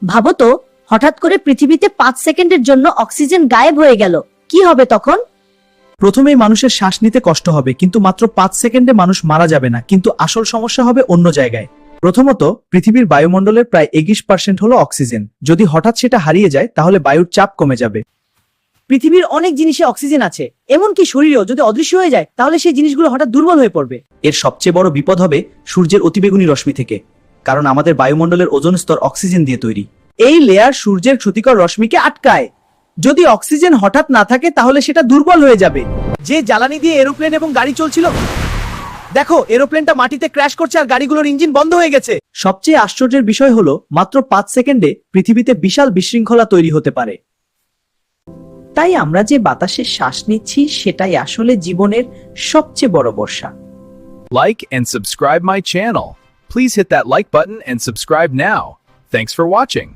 ভাবো তো, হঠাৎ করে পৃথিবীতে 5 সেকেন্ডের জন্য অক্সিজেন গায়েব হয়ে গেল, কি হবে তখন? প্রথমেই মানুষের শ্বাস নিতে কষ্ট হবে, কিন্তু মাত্র 5 সেকেন্ডে মানুষ মারা যাবে না, কিন্তু আসল সমস্যা হবে অন্য জায়গায়। প্রথমত, পৃথিবীর বায়ুমণ্ডলের প্রায় 21% হলো অক্সিজেন। যদি হঠাৎ সেটা হারিয়ে যায় তাহলে বায়ুর চাপ কমে যাবে। পৃথিবীর অনেক জিনিসে অক্সিজেন আছে, এমনকি শরীরেও যদি অদৃশ্য হয়ে যায় তাহলে সেই জিনিসগুলো হঠাৎ দুর্বল হয়ে পড়বে। এর সবচেয়ে বড় বিপদ হবে সূর্যের অতিবেগুনি রশ্মি থেকে, কারণ আমাদের বায়ুমণ্ডলের ওজোন স্তর অক্সিজেন দিয়ে তৈরি। এই লেয়ার সূর্যের ক্ষতিকর রশ্মিকে আটকায়। যদি অক্সিজেন হঠাৎ না থাকে তাহলে সেটা দুর্বল হয়ে যাবে। যে জ্বালানি দিয়ে এরোপ্লেন এবং গাড়ি চলছিল, দেখো এরোপ্লেনটা মাটিতে ক্র্যাশ করছে আর গাড়িগুলোর ইঞ্জিন বন্ধ হয়ে গেছে। সবচেয়ে আশ্চর্যের বিষয় হলো মাত্র 5 সেকেন্ডে পৃথিবীতে বিশাল বিশৃঙ্খলা তৈরি হতে পারে। তাই আমরা যে বাতাসে শ্বাস নিচ্ছি সেটাই আসলে জীবনের সবচেয়ে বড় বর্ষা। Like and subscribe my channel. Please hit that like button and subscribe now. Thanks for watching.